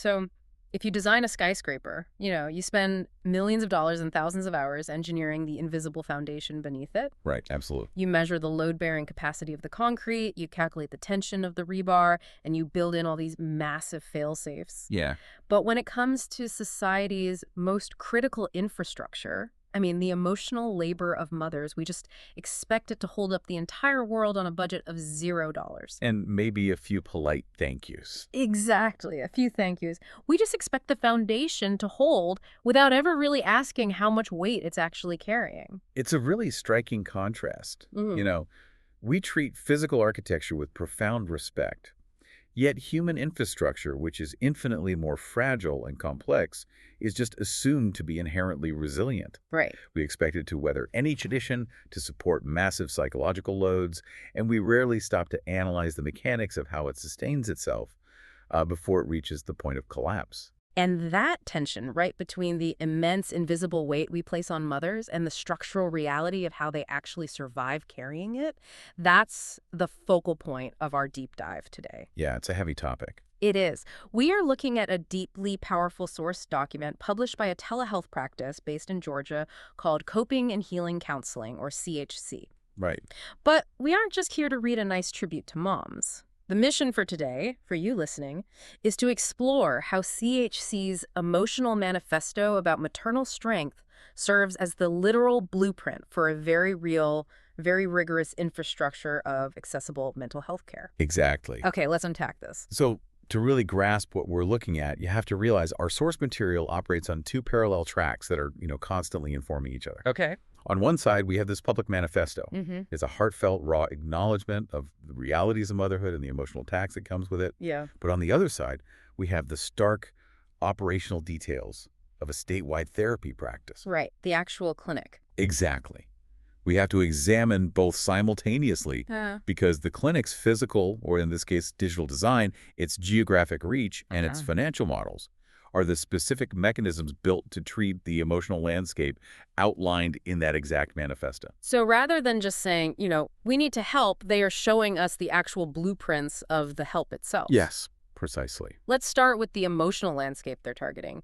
So if you design a skyscraper, you spend millions of dollars and thousands of hours engineering the invisible foundation beneath it. Right, absolutely. You measure the load-bearing capacity of the concrete, you calculate the tension of the rebar, and you build in all these massive fail-safes. Yeah. But when it comes to society's most critical infrastructure, I mean, the emotional labor of mothers, we just expect it to hold up the entire world on a budget of $0. And maybe a few polite thank yous. Exactly. A few thank yous. We just expect the foundation to hold without ever really asking how much weight it's actually carrying. It's a really striking contrast. Mm. We treat physical architecture with profound respect. Yet human infrastructure, which is infinitely more fragile and complex, is just assumed to be inherently resilient. Right. We expect it to weather any condition, to support massive psychological loads, and we rarely stop to analyze the mechanics of how it sustains itself before it reaches the point of collapse. And that tension, right, between the immense invisible weight we place on mothers and the structural reality of how they actually survive carrying it, that's the focal point of our deep dive today. Yeah, it's a heavy topic. It is. We are looking at a deeply powerful source document published by a telehealth practice based in Georgia called Coping and Healing Counseling, or CHC. Right. But we aren't just here to read a nice tribute to moms. The mission for today, for you listening, is to explore how CHC's emotional manifesto about maternal strength serves as the literal blueprint for a very real, very rigorous infrastructure of accessible mental health care. Exactly. Okay, let's unpack this. So to really grasp what we're looking at, you have to realize our source material operates on two parallel tracks that are, constantly informing each other. Okay. On one side, we have this public manifesto. Mm-hmm. It's a heartfelt, raw acknowledgement of the realities of motherhood and the emotional tax that comes with it. Yeah. But on the other side, we have the stark operational details of a statewide therapy practice. Right. The actual clinic. Exactly. We have to examine both simultaneously because the clinic's physical, or in this case, digital design, its geographic reach, and its financial models are the specific mechanisms built to treat the emotional landscape outlined in that exact manifesto. So rather than just saying, we need to help, they are showing us the actual blueprints of the help itself. Yes, precisely. Let's start with the emotional landscape they're targeting.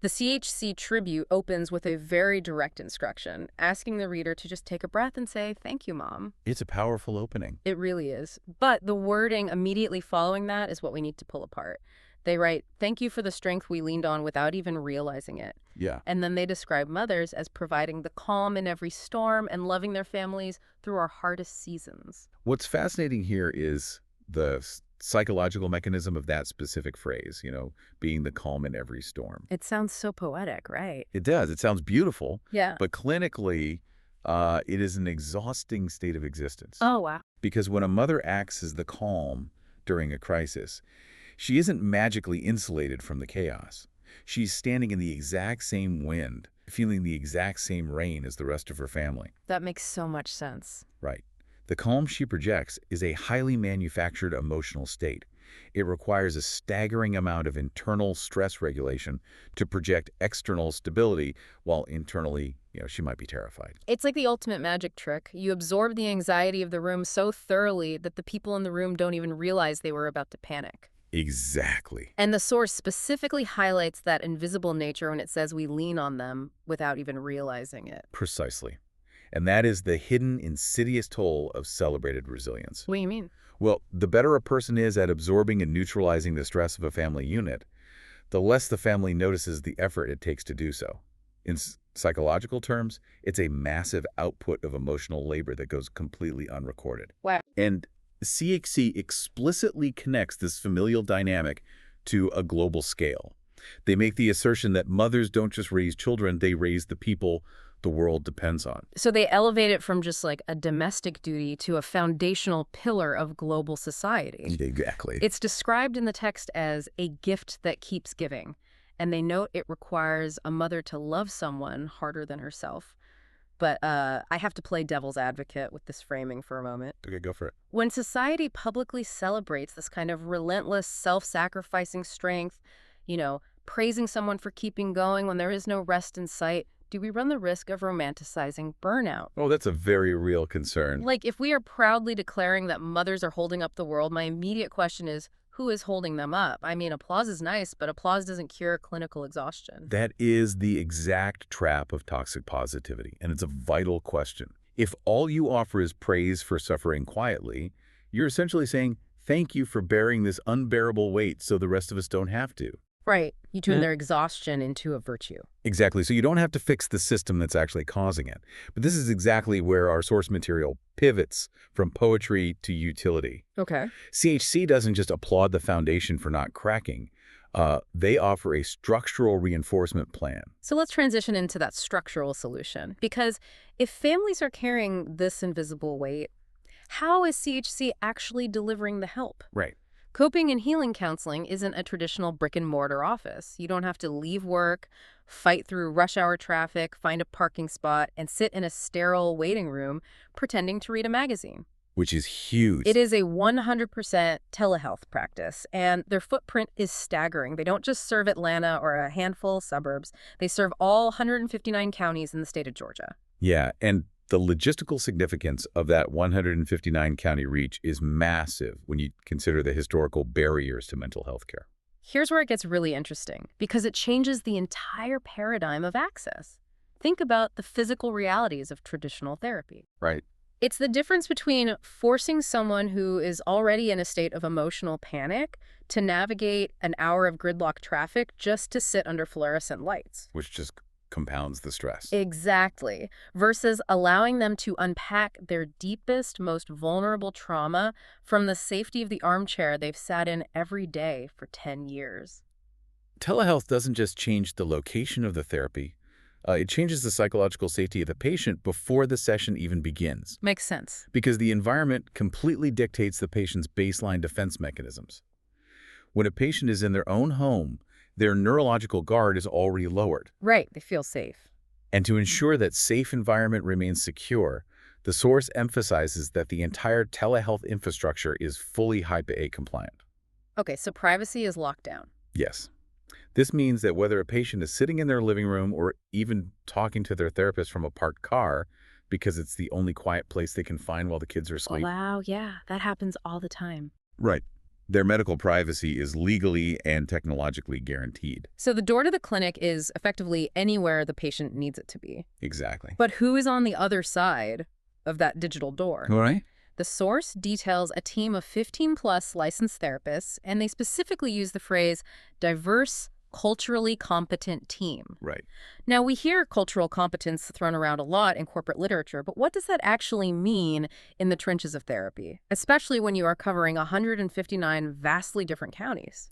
The CHC tribute opens with a very direct instruction, asking the reader to just take a breath and say, "Thank you, Mom." It's a powerful opening. It really is. But the wording immediately following that is what we need to pull apart. They write, "Thank you for the strength we leaned on without even realizing it." Yeah. And then they describe mothers as providing the calm in every storm and loving their families through our hardest seasons. What's fascinating here is the psychological mechanism of that specific phrase, being the calm in every storm. It sounds so poetic, right? It does. It sounds beautiful. Yeah. But clinically, it is an exhausting state of existence. Oh, wow. Because when a mother acts as the calm during a crisis, she isn't magically insulated from the chaos. She's standing in the exact same wind, feeling the exact same rain as the rest of her family. That makes so much sense. Right. The calm she projects is a highly manufactured emotional state. It requires a staggering amount of internal stress regulation to project external stability, while internally, she might be terrified. It's like the ultimate magic trick. You absorb the anxiety of the room so thoroughly that the people in the room don't even realize they were about to panic. Exactly. And the source specifically highlights that invisible nature when it says we lean on them without even realizing it. Precisely. And that is the hidden, insidious toll of celebrated resilience. What do you mean? Well, the better a person is at absorbing and neutralizing the stress of a family unit, the less the family notices the effort it takes to do so. In psychological terms, it's a massive output of emotional labor that goes completely unrecorded. Wow. And CHC explicitly connects this familial dynamic to a global scale. They make the assertion that mothers don't just raise children, they raise the people the world depends on. So they elevate it from just like a domestic duty to a foundational pillar of global society. Exactly. It's described in the text as a gift that keeps giving, and they note it requires a mother to love someone harder than herself. But I have to play devil's advocate with this framing for a moment. Okay, go for it. When society publicly celebrates this kind of relentless, self-sacrificing strength, praising someone for keeping going when there is no rest in sight, do we run the risk of romanticizing burnout? Oh, that's a very real concern. Like, if we are proudly declaring that mothers are holding up the world, my immediate question is, who is holding them up? I mean, applause is nice, but applause doesn't cure clinical exhaustion. That is the exact trap of toxic positivity, and it's a vital question. If all you offer is praise for suffering quietly, you're essentially saying, thank you for bearing this unbearable weight so the rest of us don't have to. Right. You turn their exhaustion into a virtue. Exactly. So you don't have to fix the system that's actually causing it. But this is exactly where our source material pivots from poetry to utility. Okay. CHC doesn't just applaud the foundation for not cracking. They offer a structural reinforcement plan. So let's transition into that structural solution. Because if families are carrying this invisible weight, how is CHC actually delivering the help? Right. Coping and healing counseling isn't a traditional brick-and-mortar office. You don't have to leave work, fight through rush hour traffic, find a parking spot, and sit in a sterile waiting room pretending to read a magazine. Which is huge. It is a 100% telehealth practice, and their footprint is staggering. They don't just serve Atlanta or a handful of suburbs. They serve all 159 counties in the state of Georgia. Yeah, and the logistical significance of that 159-county reach is massive when you consider the historical barriers to mental health care. Here's where it gets really interesting, because it changes the entire paradigm of access. Think about the physical realities of traditional therapy. Right. It's the difference between forcing someone who is already in a state of emotional panic to navigate an hour of gridlock traffic just to sit under fluorescent lights. Which just compounds the stress. Exactly. Versus allowing them to unpack their deepest, most vulnerable trauma from the safety of the armchair they've sat in every day for 10 years. Telehealth doesn't just change the location of the therapy. It changes the psychological safety of the patient before the session even begins. Makes sense. Because the environment completely dictates the patient's baseline defense mechanisms. When a patient is in their own home, their neurological guard is already lowered. Right. They feel safe. And to ensure that safe environment remains secure, the source emphasizes that the entire telehealth infrastructure is fully HIPAA compliant. Okay, so privacy is locked down. Yes. This means that whether a patient is sitting in their living room or even talking to their therapist from a parked car, because it's the only quiet place they can find while the kids are asleep. Wow, yeah, that happens all the time. Right. Their medical privacy is legally and technologically guaranteed. So the door to the clinic is effectively anywhere the patient needs it to be. Exactly. But who is on the other side of that digital door? All right. The source details a team of 15-plus licensed therapists, and they specifically use the phrase diverse, culturally competent team. Right. Now, we hear cultural competence thrown around a lot in corporate literature, but what does that actually mean in the trenches of therapy, especially when you are covering 159 vastly different counties?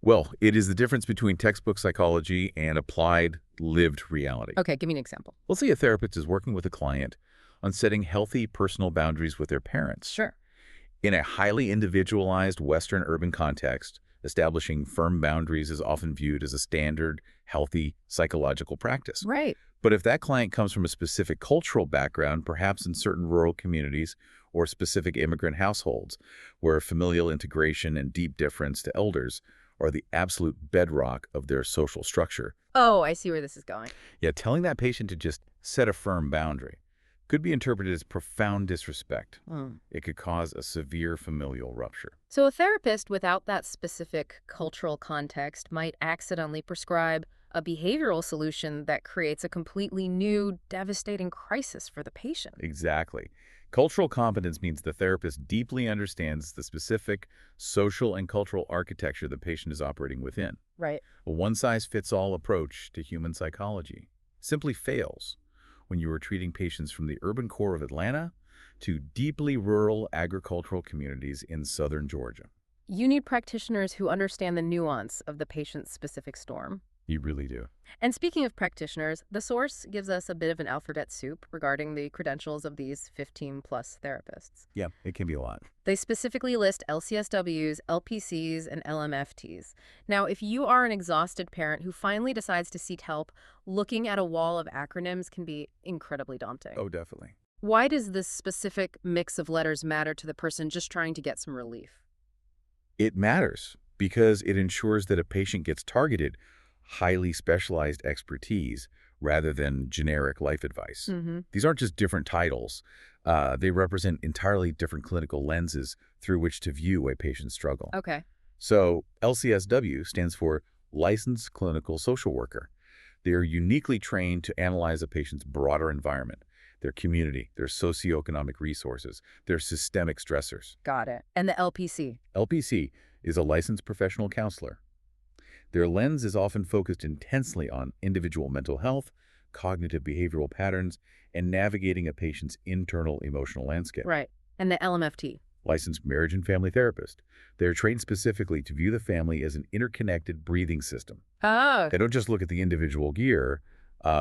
Well, it is the difference between textbook psychology and applied lived reality. Okay, give me an example. Let's say a therapist is working with a client on setting healthy personal boundaries with their parents. Sure. In a highly individualized Western urban context, establishing firm boundaries is often viewed as a standard, healthy psychological practice. Right. But if that client comes from a specific cultural background, perhaps in certain rural communities or specific immigrant households, where familial integration and deep deference to elders are the absolute bedrock of their social structure. Oh, I see where this is going. Yeah, telling that patient to just set a firm boundary could be interpreted as profound disrespect. It could cause a severe familial rupture. So a therapist without that specific cultural context might accidentally prescribe a behavioral solution that creates a completely new, devastating crisis for the patient. Exactly. Cultural competence means the therapist deeply understands the specific social and cultural architecture the patient is operating within. Right. A one-size-fits-all approach to human psychology simply fails when you are treating patients from the urban core of Atlanta to deeply rural agricultural communities in southern Georgia. You need practitioners who understand the nuance of the patient's specific storm. You really do. And speaking of practitioners, the source gives us a bit of an alphabet soup regarding the credentials of these 15-plus therapists. Yeah, it can be a lot. They specifically list LCSWs, LPCs, and LMFTs. Now, if you are an exhausted parent who finally decides to seek help, looking at a wall of acronyms can be incredibly daunting. Oh, definitely. Why does this specific mix of letters matter to the person just trying to get some relief? It matters because it ensures that a patient gets targeted highly specialized expertise rather than generic life advice. These aren't just different titles. They represent entirely different clinical lenses through which to view a patient's struggle. Okay. So LCSW stands for Licensed Clinical Social Worker. They are uniquely trained to analyze a patient's broader environment, their community, their socioeconomic resources, their systemic stressors. Got it. And the LPC? LPC is a licensed professional counselor. Their lens is often focused intensely on individual mental health, cognitive behavioral patterns, and navigating a patient's internal emotional landscape. Right. And the LMFT? Licensed marriage and family therapist. They're trained specifically to view the family as an interconnected breathing system. Oh. They don't just look at the individual gear,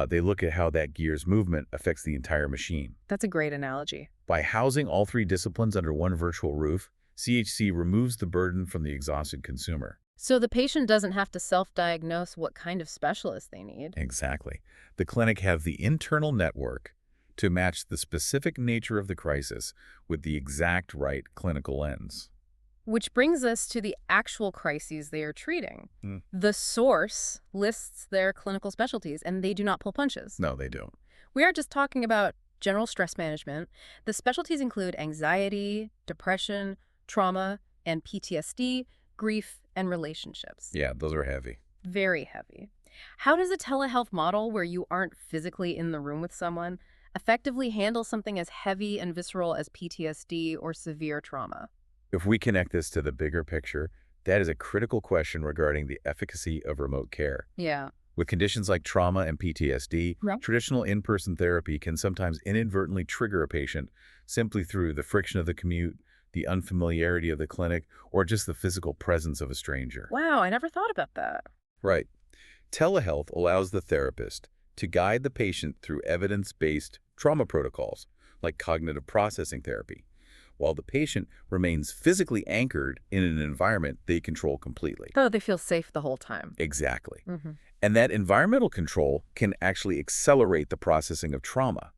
they look at how that gear's movement affects the entire machine. That's a great analogy. By housing all three disciplines under one virtual roof, CHC removes the burden from the exhausted consumer. So the patient doesn't have to self-diagnose what kind of specialist they need. Exactly. The clinic has the internal network to match the specific nature of the crisis with the exact right clinical lens. Which brings us to the actual crises they are treating. Hmm. The source lists their clinical specialties, and they do not pull punches. No, they don't. We aren't just talking about general stress management. The specialties include anxiety, depression, trauma, and PTSD, grief, and relationships. Yeah, those are heavy. Very heavy. How does a telehealth model where you aren't physically in the room with someone effectively handle something as heavy and visceral as PTSD or severe trauma? If we connect this to the bigger picture, that is a critical question regarding the efficacy of remote care. Yeah. With conditions like trauma and PTSD, Yeah. traditional in-person therapy can sometimes inadvertently trigger a patient simply through the friction of the commute, the unfamiliarity of the clinic, or just the physical presence of a stranger. Wow, I never thought about that. Right. Telehealth allows the therapist to guide the patient through evidence-based trauma protocols, like cognitive processing therapy, while the patient remains physically anchored in an environment they control completely. Oh, they feel safe the whole time. Exactly. Mm-hmm. And that environmental control can actually accelerate the processing of trauma,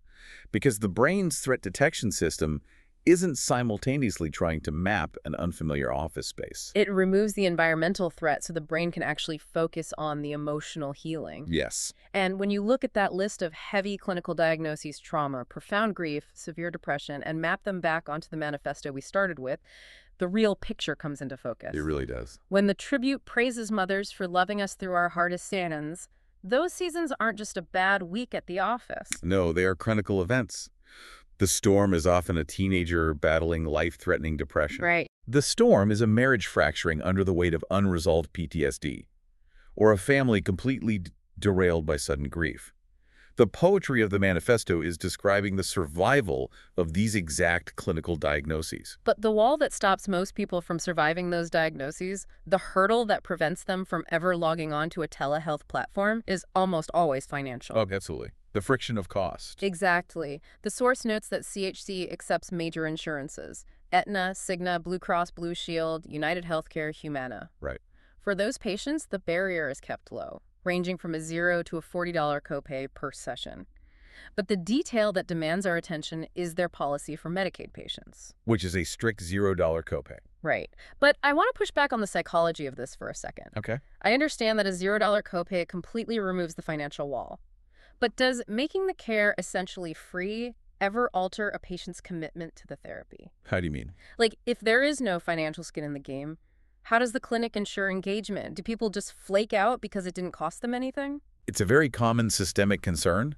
because the brain's threat detection system isn't simultaneously trying to map an unfamiliar office space. It removes the environmental threat so the brain can actually focus on the emotional healing. Yes. And when you look at that list of heavy clinical diagnoses, trauma, profound grief, severe depression, and map them back onto the manifesto we started with, the real picture comes into focus. It really does. When the tribute praises mothers for loving us through our hardest seasons, those seasons aren't just a bad week at the office. No, they are clinical events. The storm is often a teenager battling life-threatening depression. Right. The storm is a marriage fracturing under the weight of unresolved PTSD, or a family completely derailed by sudden grief. The poetry of the manifesto is describing the survival of these exact clinical diagnoses. But the wall that stops most people from surviving those diagnoses, the hurdle that prevents them from ever logging on to a telehealth platform, is almost always financial. Oh, absolutely. The friction of cost. Exactly. The source notes that CHC accepts major insurances: Aetna, Cigna, Blue Cross Blue Shield, United Healthcare, Humana. Right. For those patients, the barrier is kept low, ranging from a $0 to a $40 copay per session. But the detail that demands our attention is their policy for Medicaid patients. Which is a strict $0 copay. Right. But I want to push back on the psychology of this for a second. Okay. I understand that a $0 copay completely removes the financial wall. But does making the care essentially free ever alter a patient's commitment to the therapy? How do you mean? Like, if there is no financial skin in the game, how does the clinic ensure engagement? Do people just flake out because it didn't cost them anything? It's a very common systemic concern,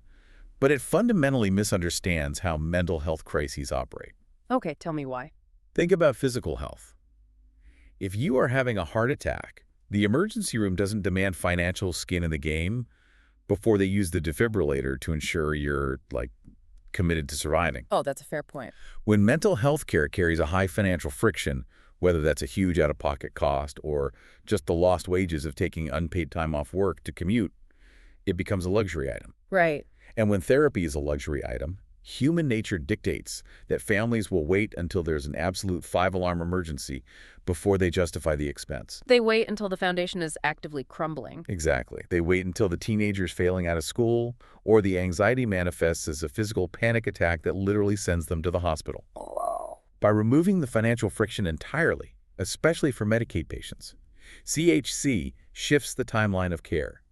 but it fundamentally misunderstands how mental health crises operate. Okay, tell me why. Think about physical health. If you are having a heart attack, the emergency room doesn't demand financial skin in the game before they use the defibrillator to ensure you're, committed to surviving. Oh, that's a fair point. When mental health care carries a high financial friction, whether that's a huge out-of-pocket cost or just the lost wages of taking unpaid time off work to commute, it becomes a luxury item. Right. And when therapy is a luxury item, human nature dictates that families will wait until there's an absolute 5-alarm emergency before they justify the expense. They wait until the foundation is actively crumbling. Exactly. They wait until the teenager's failing out of school or the anxiety manifests as a physical panic attack that literally sends them to the hospital. Wow. By removing the financial friction entirely, especially for Medicaid patients, CHC shifts the timeline of care.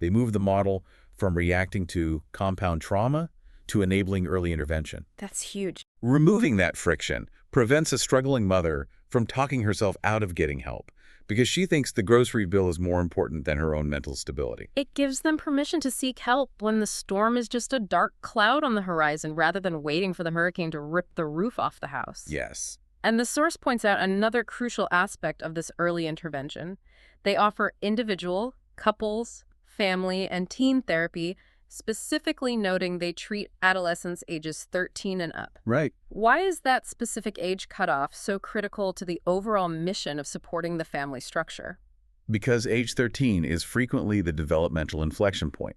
They move the model from reacting to compound trauma to enabling early intervention. That's huge. Removing that friction prevents a struggling mother from talking herself out of getting help because she thinks the grocery bill is more important than her own mental stability. It gives them permission to seek help when the storm is just a dark cloud on the horizon rather than waiting for the hurricane to rip the roof off the house. Yes. And the source points out another crucial aspect of this early intervention. They offer individual, couples, family, and teen therapy, specifically noting they treat adolescents ages 13 and up. Right. Why is that specific age cutoff so critical to the overall mission of supporting the family structure? Because age 13 is frequently the developmental inflection point,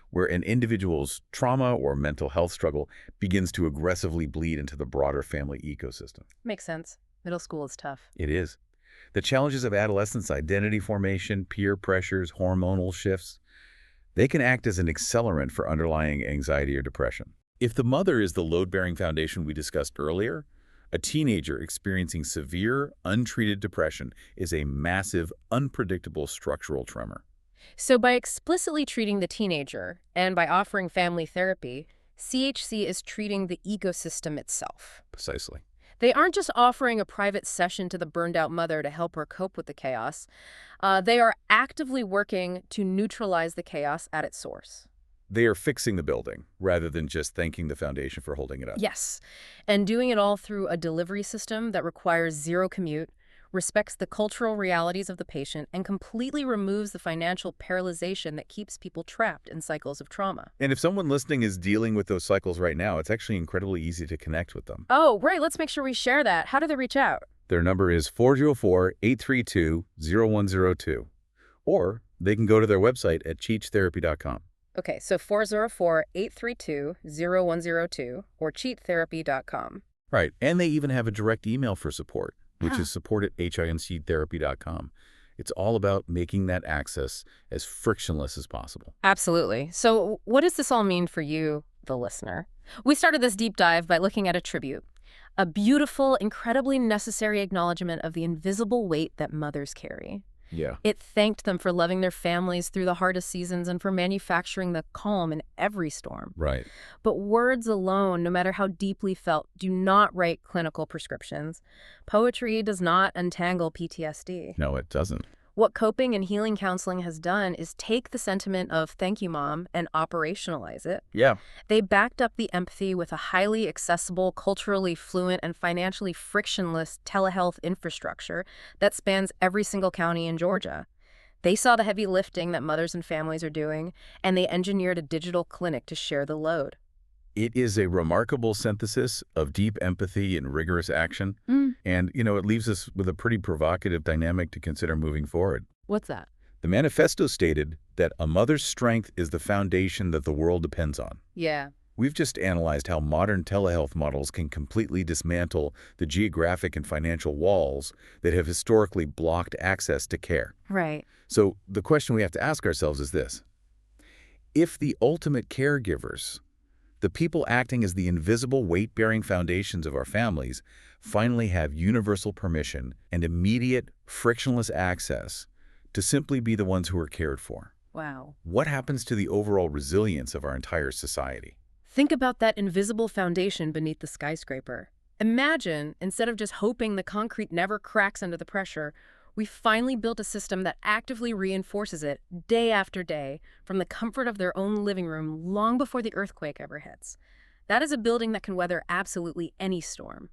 where an individual's trauma or mental health struggle begins to aggressively bleed into the broader family ecosystem. Makes sense. Middle school is tough. It is. The challenges of adolescence, identity formation, peer pressures, hormonal shifts, they can act as an accelerant for underlying anxiety or depression. If the mother is the load-bearing foundation we discussed earlier, a teenager experiencing severe, untreated depression is a massive, unpredictable structural tremor. So by explicitly treating the teenager and by offering family therapy, CHC is treating the ecosystem itself. Precisely. They aren't just offering a private session to the burned-out mother to help her cope with the chaos. They are actively working to neutralize the chaos at its source. They are fixing the building, rather than just thanking the foundation for holding it up. Yes, and doing it all through a delivery system that requires zero commute, respects the cultural realities of the patient, and completely removes the financial paralyzation that keeps people trapped in cycles of trauma. And if someone listening is dealing with those cycles right now, it's actually incredibly easy to connect with them. Oh, right. Let's make sure we share that. How do they reach out? Their number is 404-832-0102. Or they can go to their website at cheattherapy.com. Okay, so 404-832-0102 or cheattherapy.com. Right, and they even have a direct email for support, which is support@hinctherapy.com. It's all about making that access as frictionless as possible. Absolutely. So what does this all mean for you, the listener? We started this deep dive by looking at a tribute, a beautiful, incredibly necessary acknowledgement of the invisible weight that mothers carry. Yeah. It thanked them for loving their families through the hardest seasons and for manufacturing the calm in every storm. Right. But words alone, no matter how deeply felt, do not write clinical prescriptions. Poetry does not untangle PTSD. No, it doesn't. What coping and healing counseling has done is take the sentiment of "thank you, Mom" and operationalize it. Yeah. They backed up the empathy with a highly accessible, culturally fluent, and financially frictionless telehealth infrastructure that spans every single county in Georgia. They saw the heavy lifting that mothers and families are doing, and they engineered a digital clinic to share the load. It is a remarkable synthesis of deep empathy and rigorous action. And, it leaves us with a pretty provocative dynamic to consider moving forward. What's that? The manifesto stated that a mother's strength is the foundation that the world depends on. Yeah. We've just analyzed how modern telehealth models can completely dismantle the geographic and financial walls that have historically blocked access to care. Right. So the question we have to ask ourselves is this: if the ultimate caregivers, the people acting as the invisible weight-bearing foundations of our families, finally have universal permission and immediate, frictionless access to simply be the ones who are cared for, Wow. what happens to the overall resilience of our entire society? Think about that invisible foundation beneath the skyscraper. Imagine, instead of just hoping the concrete never cracks under the pressure, we finally built a system that actively reinforces it day after day from the comfort of their own living room long before the earthquake ever hits. That is a building that can weather absolutely any storm.